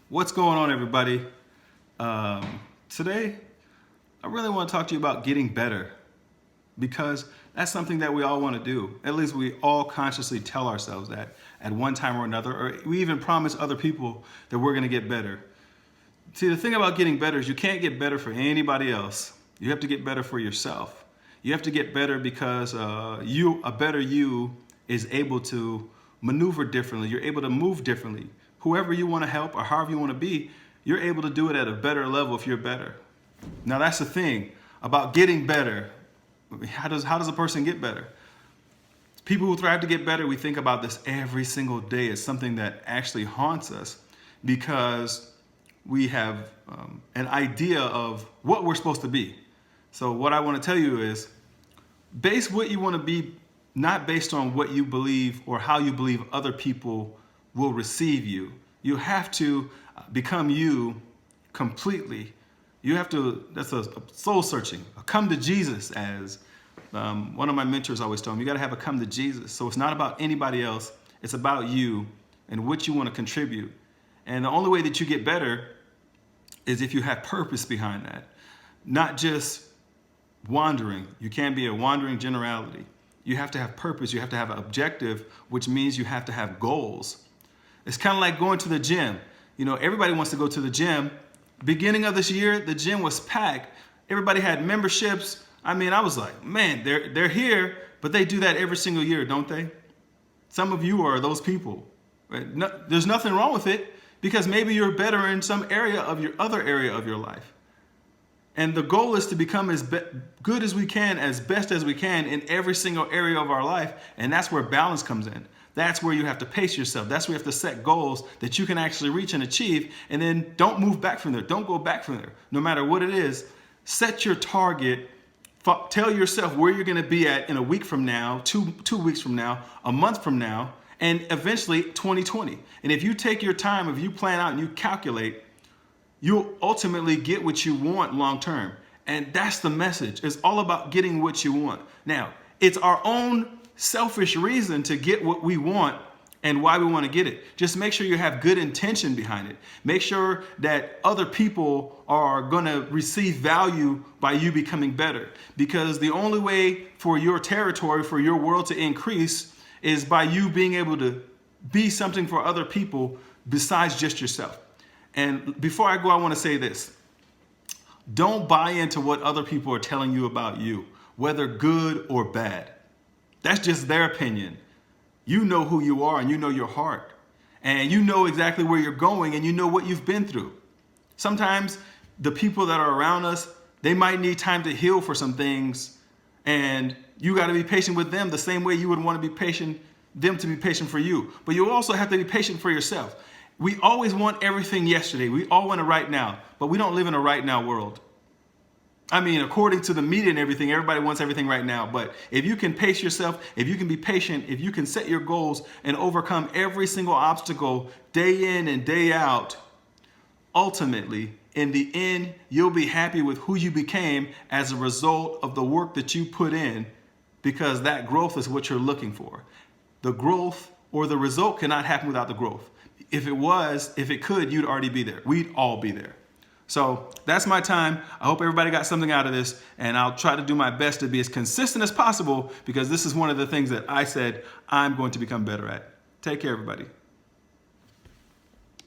What's going on, everybody? Today, I really want to talk to you about getting better because that's something that we all want to do. At least we all consciously tell ourselves that at one time or another, or we even promise other people that we're going to get better. See, the thing about getting better is you can't get better for anybody else. You have to get better for yourself. You have to get better because a better you is able to maneuver differently. You're able to move differently. Whoever you want to help or however you want to be, you're able to do it at a better level if you're better. Now that's the thing about getting better. How does a person get better? People who thrive to get better, we think about this every single day. It's something that actually haunts us because we have an idea of what we're supposed to be. So what I want to tell you is base what you want to be not based on what you believe or how you believe other people will receive you. You have to become you completely. You have to, that's a soul searching, a come to Jesus, as one of my mentors always told me. You got to have a come to Jesus. So it's not about anybody else. It's about you and what you want to contribute. And the only way that you get better is if you have purpose behind that, not just wandering. You can't be a wandering generality. You have to have purpose. You have to have an objective, which means you have to have goals. It's kind of like going to the gym. You know, everybody wants to go to the gym. Beginning of this year, the gym was packed. Everybody had memberships. I mean, I was like, man, they're here, but they do that every single year, don't they? Some of you are those people. Right? No, there's nothing wrong with it because maybe you're better in some area of your other area of your life. And the goal is to become as good as we can, as best as we can in every single area of our life. And that's where balance comes in. That's where you have to pace yourself. That's where you have to set goals that you can actually reach and achieve. And then don't move back from there. Don't go back from there. No matter what it is, set your target. Tell yourself where you're going to be at in a week from now, two weeks from now, a month from now, and eventually 2020. And if you take your time, if you plan out and you calculate, you'll ultimately get what you want long term. And that's the message. It's all about getting what you want. Now, it's our own selfish reason to get what we want and why we want to get it. Just make sure you have good intention behind it. Make sure that other people are going to receive value by you becoming better. Because the only way for your territory, for your world to increase is by you being able to be something for other people besides just yourself. And before I go, I want to say this. Don't buy into what other people are telling you about you, whether good or bad. That's just their opinion. You know who you are and you know your heart. And you know exactly where you're going and you know what you've been through. Sometimes the people that are around us, they might need time to heal for some things. And you got to be patient with them the same way you would want to be patient, them to be patient for you. But you also have to be patient for yourself. We always want everything yesterday. We all want it right now, but we don't live in a right now world. I mean, according to the media and everything, everybody wants everything right now. But if you can pace yourself, if you can be patient, if you can set your goals and overcome every single obstacle day in and day out, ultimately, in the end, you'll be happy with who you became as a result of the work that you put in, because that growth is what you're looking for. The growth or the result cannot happen without the growth. If it could, you'd already be there. We'd all be there. So that's my time. I hope everybody got something out of this, and I'll try to do my best to be as consistent as possible because this is one of the things that I said I'm going to become better at. Take care, everybody.